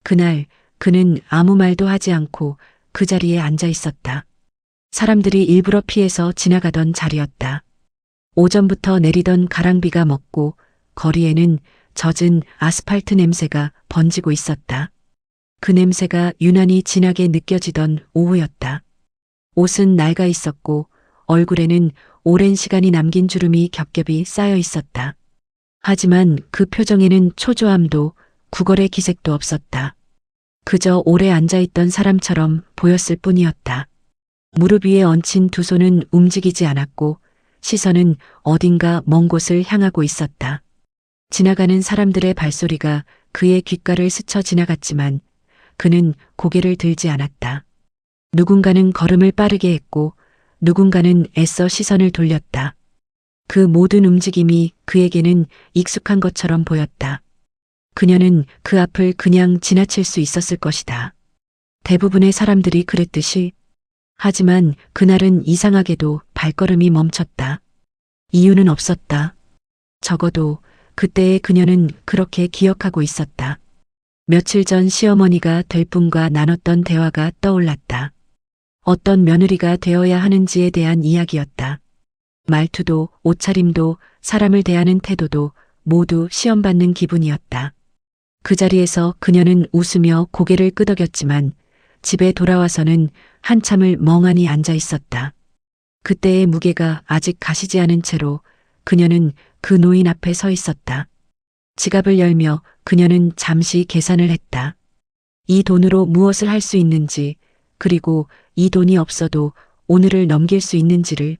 그날 그는 아무 말도 하지 않고 그 자리에 앉아 있었다. 사람들이 일부러 피해서 지나가던 자리였다. 오전부터 내리던 가랑비가 먹고 거리에는 젖은 아스팔트 냄새가 번지고 있었다. 그 냄새가 유난히 진하게 느껴지던 오후였다. 옷은 낡아 있었고 얼굴에는 오랜 시간이 남긴 주름이 겹겹이 쌓여 있었다. 하지만 그 표정에는 초조함도 구걸의 기색도 없었다. 그저 오래 앉아있던 사람처럼 보였을 뿐이었다. 무릎 위에 얹힌 두 손은 움직이지 않았고 시선은 어딘가 먼 곳을 향하고 있었다. 지나가는 사람들의 발소리가 그의 귓가를 스쳐 지나갔지만 그는 고개를 들지 않았다. 누군가는 걸음을 빠르게 했고 누군가는 애써 시선을 돌렸다. 그 모든 움직임이 그에게는 익숙한 것처럼 보였다. 그녀는 그 앞을 그냥 지나칠 수 있었을 것이다. 대부분의 사람들이 그랬듯이. 하지만 그날은 이상하게도 발걸음이 멈췄다. 이유는 없었다. 적어도 그때의 그녀는 그렇게 기억하고 있었다. 며칠 전 시어머니가 될 분과 나눴던 대화가 떠올랐다. 어떤 며느리가 되어야 하는지에 대한 이야기였다. 말투도 옷차림도 사람을 대하는 태도도 모두 시험받는 기분이었다. 그 자리에서 그녀는 웃으며 고개를 끄덕였지만 집에 돌아와서는 한참을 멍하니 앉아 있었다. 그때의 무게가 아직 가시지 않은 채로 그녀는 그 노인 앞에 서 있었다. 지갑을 열며 그녀는 잠시 계산을 했다. 이 돈으로 무엇을 할 수 있는지, 그리고 이 돈이 없어도 오늘을 넘길 수 있는지를.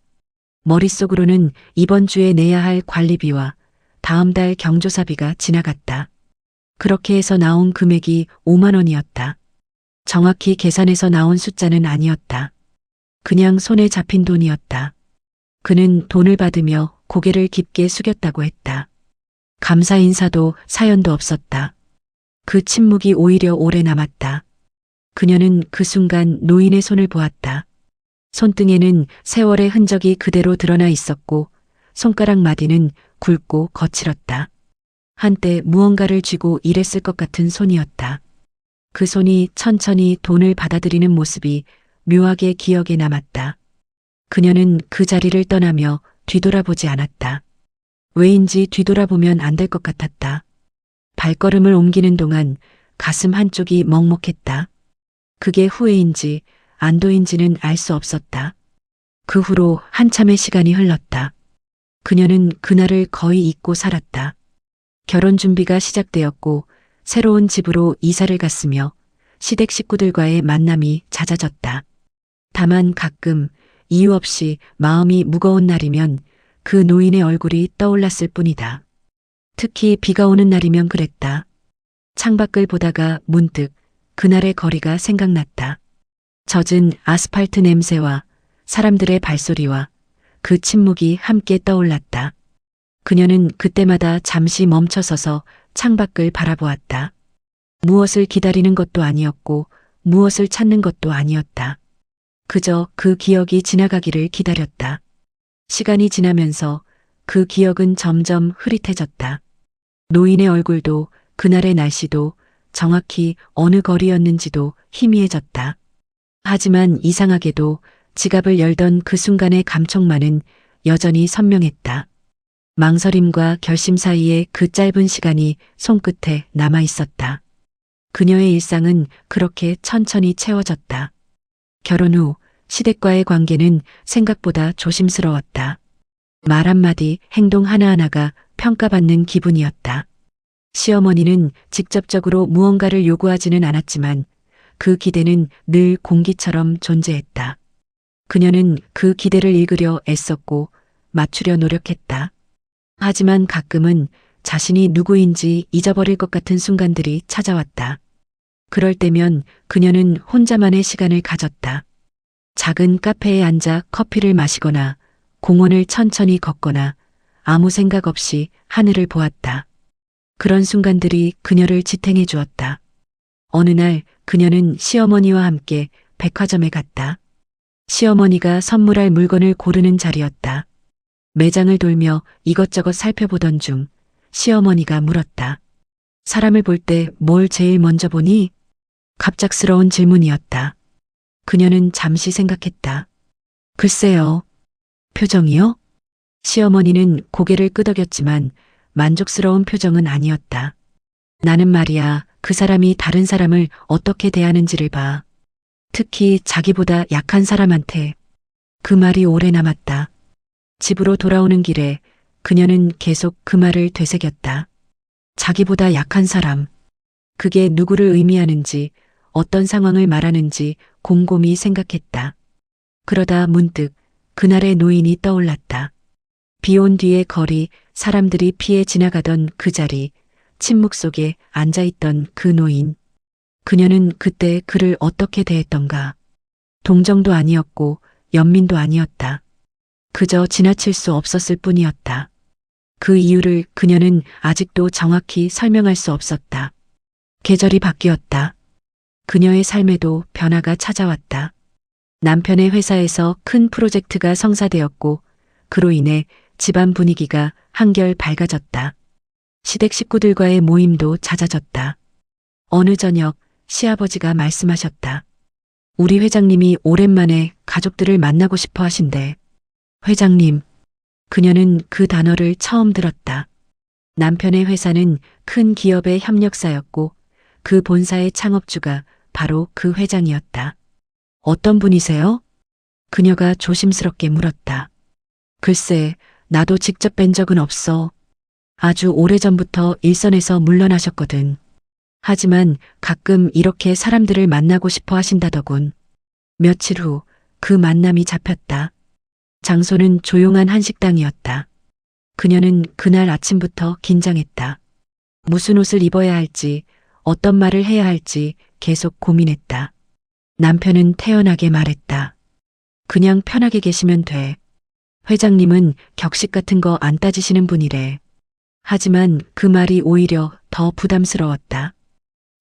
머릿속으로는 이번 주에 내야 할 관리비와 다음 달 경조사비가 지나갔다. 그렇게 해서 나온 금액이 5만 원이었다. 정확히 계산해서 나온 숫자는 아니었다. 그냥 손에 잡힌 돈이었다. 그는 돈을 받으며 고개를 깊게 숙였다고 했다. 감사 인사도 사연도 없었다. 그 침묵이 오히려 오래 남았다. 그녀는 그 순간 노인의 손을 보았다. 손등에는 세월의 흔적이 그대로 드러나 있었고 손가락 마디는 굵고 거칠었다. 한때 무언가를 쥐고 일했을 것 같은 손이었다. 그 손이 천천히 돈을 받아들이는 모습이 묘하게 기억에 남았다. 그녀는 그 자리를 떠나며 뒤돌아보지 않았다. 왜인지 뒤돌아보면 안 될 것 같았다. 발걸음을 옮기는 동안 가슴 한쪽이 먹먹했다. 그게 후회인지 안도인지는 알 수 없었다. 그 후로 한참의 시간이 흘렀다. 그녀는 그날을 거의 잊고 살았다. 결혼 준비가 시작되었고 새로운 집으로 이사를 갔으며 시댁 식구들과의 만남이 잦아졌다. 다만 가끔 이유 없이 마음이 무거운 날이면 그 노인의 얼굴이 떠올랐을 뿐이다. 특히 비가 오는 날이면 그랬다. 창밖을 보다가 문득 그날의 거리가 생각났다. 젖은 아스팔트 냄새와 사람들의 발소리와 그 침묵이 함께 떠올랐다. 그녀는 그때마다 잠시 멈춰서서 창밖을 바라보았다. 무엇을 기다리는 것도 아니었고 무엇을 찾는 것도 아니었다. 그저 그 기억이 지나가기를 기다렸다. 시간이 지나면서 그 기억은 점점 흐릿해졌다. 노인의 얼굴도 그날의 날씨도 정확히 어느 거리였는지도 희미해졌다. 하지만 이상하게도 지갑을 열던 그 순간의 감촉만은 여전히 선명했다. 망설임과 결심 사이에 그 짧은 시간이 손끝에 남아 있었다. 그녀의 일상은 그렇게 천천히 채워졌다. 결혼 후 시댁과의 관계는 생각보다 조심스러웠다. 말 한마디, 행동 하나하나가 평가받는 기분이었다. 시어머니는 직접적으로 무언가를 요구하지는 않았지만 그 기대는 늘 공기처럼 존재했다. 그녀는 그 기대를 읽으려 애썼고 맞추려 노력했다. 하지만 가끔은 자신이 누구인지 잊어버릴 것 같은 순간들이 찾아왔다. 그럴 때면 그녀는 혼자만의 시간을 가졌다. 작은 카페에 앉아 커피를 마시거나 공원을 천천히 걷거나 아무 생각 없이 하늘을 보았다. 그런 순간들이 그녀를 지탱해 주었다. 어느 날 그녀는 시어머니와 함께 백화점에 갔다. 시어머니가 선물할 물건을 고르는 자리였다. 매장을 돌며 이것저것 살펴보던 중 시어머니가 물었다. 사람을 볼 때 뭘 제일 먼저 보니? 갑작스러운 질문이었다. 그녀는 잠시 생각했다. 글쎄요. 표정이요? 시어머니는 고개를 끄덕였지만 만족스러운 표정은 아니었다. 나는 말이야, 그 사람이 다른 사람을 어떻게 대하는지를 봐. 특히 자기보다 약한 사람한테. 그 말이 오래 남았다. 집으로 돌아오는 길에 그녀는 계속 그 말을 되새겼다. 자기보다 약한 사람. 그게 누구를 의미하는지, 어떤 상황을 말하는지 곰곰이 생각했다. 그러다 문득 그날의 노인이 떠올랐다. 비 온 뒤의 거리, 사람들이 피해 지나가던 그 자리, 침묵 속에 앉아있던 그 노인. 그녀는 그때 그를 어떻게 대했던가. 동정도 아니었고 연민도 아니었다. 그저 지나칠 수 없었을 뿐이었다. 그 이유를 그녀는 아직도 정확히 설명할 수 없었다. 계절이 바뀌었다. 그녀의 삶에도 변화가 찾아왔다. 남편의 회사에서 큰 프로젝트가 성사되었고 그로 인해 집안 분위기가 한결 밝아졌다. 시댁 식구들과의 모임도 잦아졌다. 어느 저녁 시아버지가 말씀하셨다. 우리 회장님이 오랜만에 가족들을 만나고 싶어 하신대. 회장님. 그녀는 그 단어를 처음 들었다. 남편의 회사는 큰 기업의 협력사였고 그 본사의 창업주가 바로 그 회장이었다. 어떤 분이세요? 그녀가 조심스럽게 물었다. 글쎄, 나도 직접 뵌 적은 없어. 아주 오래전부터 일선에서 물러나셨거든. 하지만 가끔 이렇게 사람들을 만나고 싶어 하신다더군. 며칠 후 그 만남이 잡혔다. 장소는 조용한 한식당이었다. 그녀는 그날 아침부터 긴장했다. 무슨 옷을 입어야 할지, 어떤 말을 해야 할지 계속 고민했다. 남편은 태연하게 말했다. 그냥 편하게 계시면 돼. 회장님은 격식 같은 거 안 따지시는 분이래. 하지만 그 말이 오히려 더 부담스러웠다.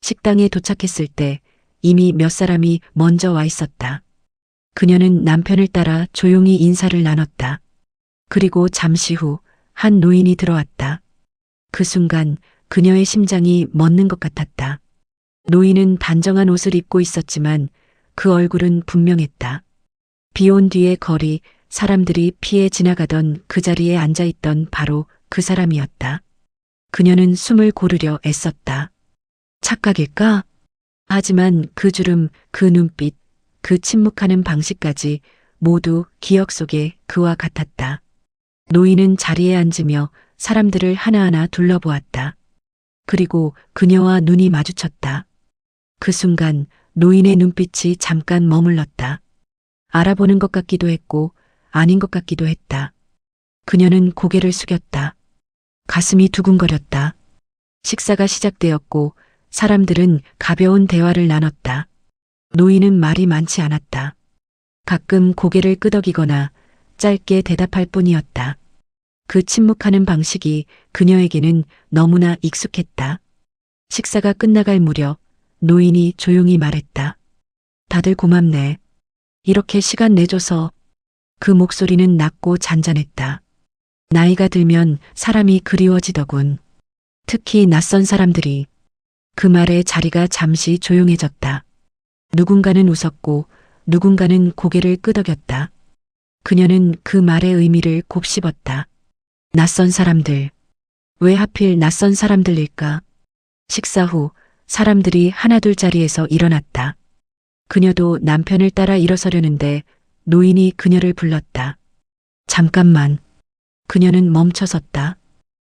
식당에 도착했을 때 이미 몇 사람이 먼저 와 있었다. 그녀는 남편을 따라 조용히 인사를 나눴다. 그리고 잠시 후 한 노인이 들어왔다. 그 순간 그녀의 심장이 멎는 것 같았다. 노인은 단정한 옷을 입고 있었지만 그 얼굴은 분명했다. 비 온 뒤의 거리, 사람들이 피해 지나가던 그 자리에 앉아있던 바로 그 사람이었다. 그녀는 숨을 고르려 애썼다. 착각일까? 하지만 그 주름, 그 눈빛, 그 침묵하는 방식까지 모두 기억 속에 그와 같았다. 노인은 자리에 앉으며 사람들을 하나하나 둘러보았다. 그리고 그녀와 눈이 마주쳤다. 그 순간 노인의 눈빛이 잠깐 머물렀다. 알아보는 것 같기도 했고 아닌 것 같기도 했다. 그녀는 고개를 숙였다. 가슴이 두근거렸다. 식사가 시작되었고 사람들은 가벼운 대화를 나눴다. 노인은 말이 많지 않았다. 가끔 고개를 끄덕이거나 짧게 대답할 뿐이었다. 그 침묵하는 방식이 그녀에게는 너무나 익숙했다. 식사가 끝나갈 무렵 노인이 조용히 말했다. 다들 고맙네. 이렇게 시간 내줘서. 그 목소리는 낮고 잔잔했다. 나이가 들면 사람이 그리워지더군. 특히 낯선 사람들이. 그 말에 자리가 잠시 조용해졌다. 누군가는 웃었고 누군가는 고개를 끄덕였다. 그녀는 그 말의 의미를 곱씹었다. 낯선 사람들. 왜 하필 낯선 사람들일까? 식사 후 사람들이 하나둘 자리에서 일어났다. 그녀도 남편을 따라 일어서려는데 노인이 그녀를 불렀다. 잠깐만. 그녀는 멈춰섰다.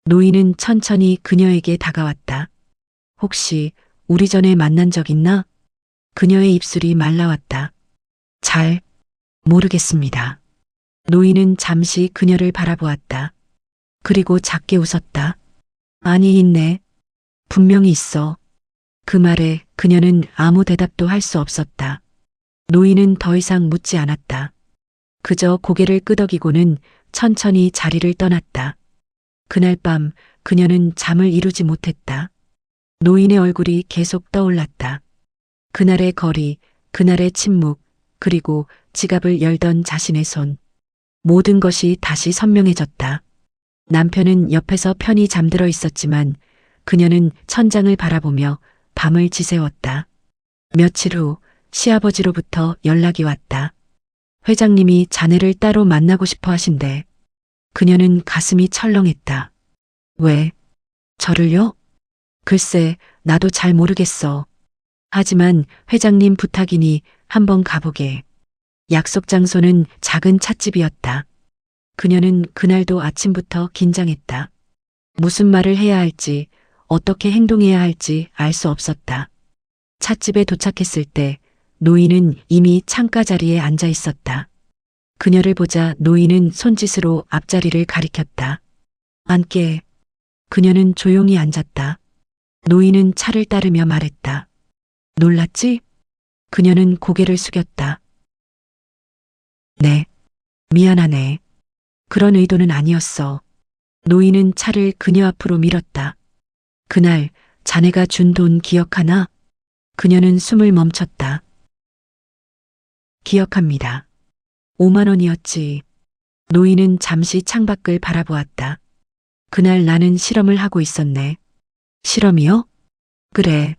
노인은 천천히 그녀에게 다가왔다. 혹시 우리 전에 만난 적 있나? 그녀의 입술이 말라왔다. 잘 모르겠습니다. 노인은 잠시 그녀를 바라보았다. 그리고 작게 웃었다. 아니, 있네. 분명히 있어. 그 말에 그녀는 아무 대답도 할 수 없었다. 노인은 더 이상 묻지 않았다. 그저 고개를 끄덕이고는 천천히 자리를 떠났다. 그날 밤 그녀는 잠을 이루지 못했다. 노인의 얼굴이 계속 떠올랐다. 그날의 거리, 그날의 침묵, 그리고 지갑을 열던 자신의 손. 모든 것이 다시 선명해졌다. 남편은 옆에서 편히 잠들어 있었지만 그녀는 천장을 바라보며 밤을 지새웠다. 며칠 후 시아버지로부터 연락이 왔다. 회장님이 자네를 따로 만나고 싶어 하신대. 그녀는 가슴이 철렁했다. 왜? 저를요? 글쎄, 나도 잘 모르겠어. 하지만 회장님 부탁이니 한번 가보게. 약속 장소는 작은 찻집이었다. 그녀는 그날도 아침부터 긴장했다. 무슨 말을 해야 할지, 어떻게 행동해야 할지 알 수 없었다. 찻집에 도착했을 때 노인은 이미 창가 자리에 앉아 있었다. 그녀를 보자 노인은 손짓으로 앞자리를 가리켰다. 앉게. 그녀는 조용히 앉았다. 노인은 차를 따르며 말했다. 놀랐지? 그녀는 고개를 숙였다. 네. 미안하네. 그런 의도는 아니었어. 노인은 차를 그녀 앞으로 밀었다. 그날 자네가 준 돈 기억하나? 그녀는 숨을 멈췄다. 기억합니다. 5만 원이었지. 노인은 잠시 창밖을 바라보았다. 그날 나는 실험을 하고 있었네. 실험이요? 그래.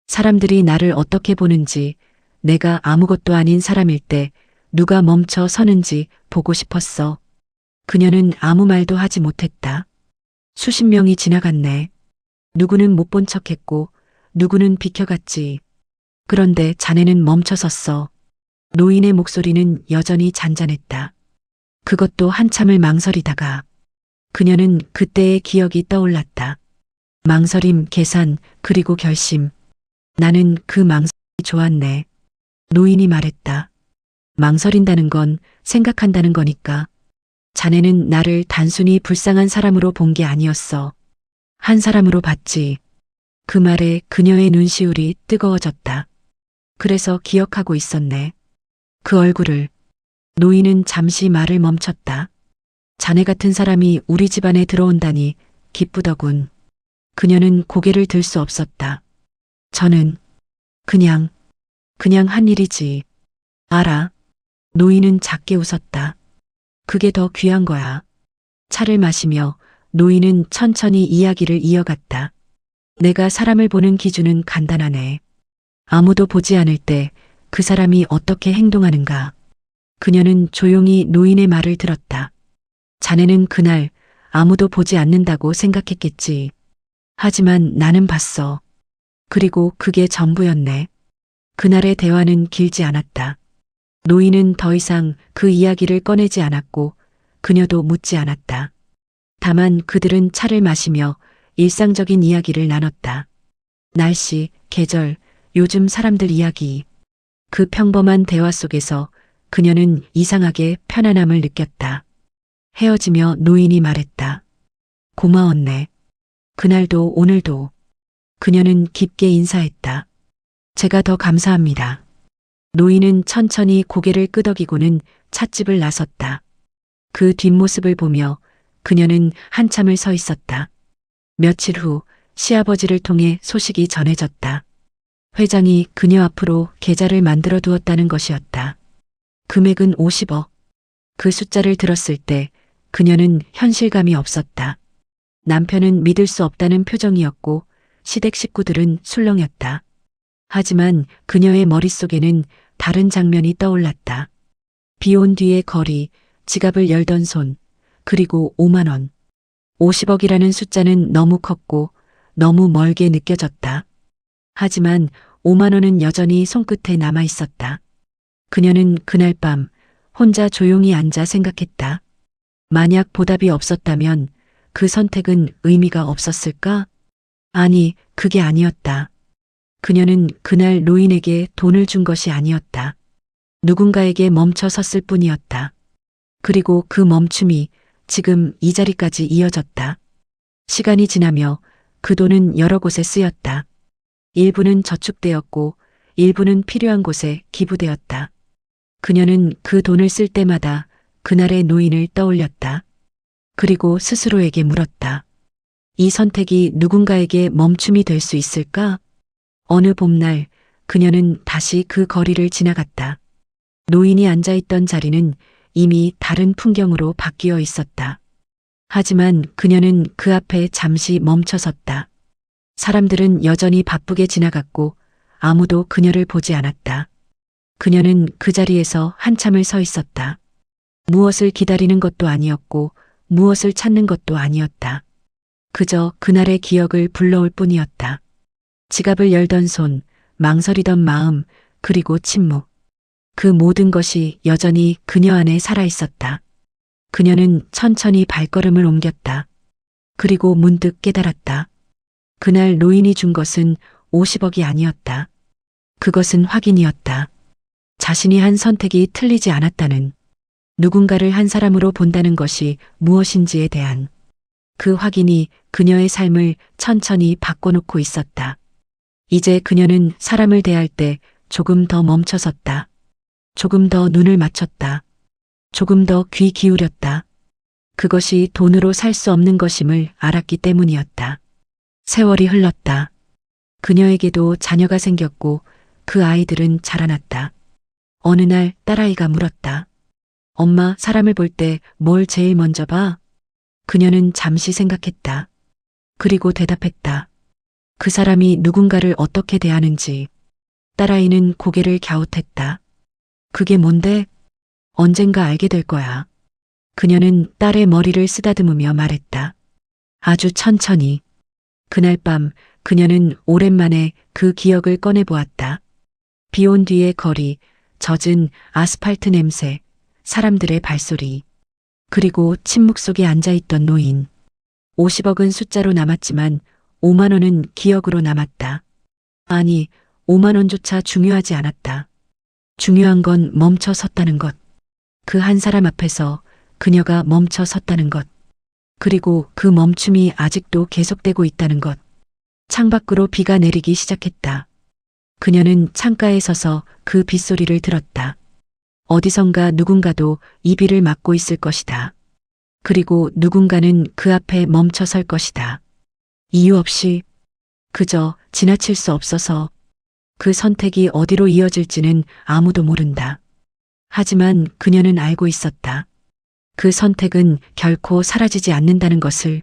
사람들이 나를 어떻게 보는지, 내가 아무것도 아닌 사람일 때 누가 멈춰 서는지 보고 싶었어. 그녀는 아무 말도 하지 못했다. 수십 명이 지나갔네. 누구는 못 본 척했고, 누구는 비켜갔지. 그런데 자네는 멈춰 섰어. 노인의 목소리는 여전히 잔잔했다. 그것도 한참을 망설이다가 그녀는 그때의 기억이 떠올랐다. 망설임, 계산, 그리고 결심. 나는 그 망설임이 좋았네. 노인이 말했다. 망설인다는 건 생각한다는 거니까. 자네는 나를 단순히 불쌍한 사람으로 본 게 아니었어. 한 사람으로 봤지. 그 말에 그녀의 눈시울이 뜨거워졌다. 그래서 기억하고 있었네. 그 얼굴을. 노인은 잠시 말을 멈췄다. 자네 같은 사람이 우리 집안에 들어온다니 기쁘더군. 그녀는 고개를 들 수 없었다. 저는 그냥 한 일이지. 알아. 노인은 작게 웃었다. 그게 더 귀한 거야. 차를 마시며 노인은 천천히 이야기를 이어갔다. 내가 사람을 보는 기준은 간단하네. 아무도 보지 않을 때 그 사람이 어떻게 행동하는가. 그녀는 조용히 노인의 말을 들었다. 자네는 그날 아무도 보지 않는다고 생각했겠지. 하지만 나는 봤어. 그리고 그게 전부였네. 그날의 대화는 길지 않았다. 노인은 더 이상 그 이야기를 꺼내지 않았고 그녀도 묻지 않았다. 다만 그들은 차를 마시며 일상적인 이야기를 나눴다. 날씨, 계절, 요즘 사람들 이야기. 그 평범한 대화 속에서 그녀는 이상하게 편안함을 느꼈다. 헤어지며 노인이 말했다. 고마웠네. 그날도 오늘도. 그녀는 깊게 인사했다. 제가 더 감사합니다. 노인은 천천히 고개를 끄덕이고는 찻집을 나섰다. 그 뒷모습을 보며 그녀는 한참을 서 있었다. 며칠 후 시아버지를 통해 소식이 전해졌다. 회장이 그녀 앞으로 계좌를 만들어 두었다는 것이었다. 금액은 50억. 그 숫자를 들었을 때 그녀는 현실감이 없었다. 남편은 믿을 수 없다는 표정이었고 시댁 식구들은 술렁였다. 하지만 그녀의 머릿속에는 다른 장면이 떠올랐다. 비 온 뒤의 거리, 지갑을 열던 손, 그리고 5만 원. 50억이라는 숫자는 너무 컸고 너무 멀게 느껴졌다. 하지만 5만 원은 여전히 손끝에 남아 있었다. 그녀는 그날 밤 혼자 조용히 앉아 생각했다. 만약 보답이 없었다면 그 선택은 의미가 없었을까? 아니, 그게 아니었다. 그녀는 그날 노인에게 돈을 준 것이 아니었다. 누군가에게 멈춰 섰을 뿐이었다. 그리고 그 멈춤이 지금 이 자리까지 이어졌다. 시간이 지나며 그 돈은 여러 곳에 쓰였다. 일부는 저축되었고 일부는 필요한 곳에 기부되었다. 그녀는 그 돈을 쓸 때마다 그날의 노인을 떠올렸다. 그리고 스스로에게 물었다. 이 선택이 누군가에게 멈춤이 될 수 있을까? 어느 봄날 그녀는 다시 그 거리를 지나갔다. 노인이 앉아있던 자리는 이미 다른 풍경으로 바뀌어 있었다. 하지만 그녀는 그 앞에 잠시 멈춰 섰다. 사람들은 여전히 바쁘게 지나갔고 아무도 그녀를 보지 않았다. 그녀는 그 자리에서 한참을 서 있었다. 무엇을 기다리는 것도 아니었고 무엇을 찾는 것도 아니었다. 그저 그날의 기억을 불러올 뿐이었다. 지갑을 열던 손, 망설이던 마음, 그리고 침묵. 그 모든 것이 여전히 그녀 안에 살아 있었다. 그녀는 천천히 발걸음을 옮겼다. 그리고 문득 깨달았다. 그날 노인이 준 것은 50억이 아니었다. 그것은 확인이었다. 자신이 한 선택이 틀리지 않았다는, 누군가를 한 사람으로 본다는 것이 무엇인지에 대한 그 확인이 그녀의 삶을 천천히 바꿔놓고 있었다. 이제 그녀는 사람을 대할 때 조금 더 멈춰섰다. 조금 더 눈을 맞췄다. 조금 더 귀 기울였다. 그것이 돈으로 살 수 없는 것임을 알았기 때문이었다. 세월이 흘렀다. 그녀에게도 자녀가 생겼고 그 아이들은 자라났다. 어느 날 딸아이가 물었다. 엄마, 사람을 볼 때 뭘 제일 먼저 봐? 그녀는 잠시 생각했다. 그리고 대답했다. 그 사람이 누군가를 어떻게 대하는지. 딸아이는 고개를 갸웃했다. 그게 뭔데? 언젠가 알게 될 거야. 그녀는 딸의 머리를 쓰다듬으며 말했다. 아주 천천히. 그날 밤 그녀는 오랜만에 그 기억을 꺼내보았다. 비 온 뒤의 거리, 젖은 아스팔트 냄새, 사람들의 발소리, 그리고 침묵 속에 앉아있던 노인. 50억은 숫자로 남았지만 5만 원은 기억으로 남았다. 아니, 5만 원조차 중요하지 않았다. 중요한 건 멈춰 섰다는 것. 그 한 사람 앞에서 그녀가 멈춰 섰다는 것. 그리고 그 멈춤이 아직도 계속되고 있다는 것. 창밖으로 비가 내리기 시작했다. 그녀는 창가에 서서 그 빗소리를 들었다. 어디선가 누군가도 이 비를 막고 있을 것이다. 그리고 누군가는 그 앞에 멈춰 설 것이다. 이유 없이, 그저 지나칠 수 없어서. 그 선택이 어디로 이어질지는 아무도 모른다. 하지만 그녀는 알고 있었다. 그 선택은 결코 사라지지 않는다는 것을.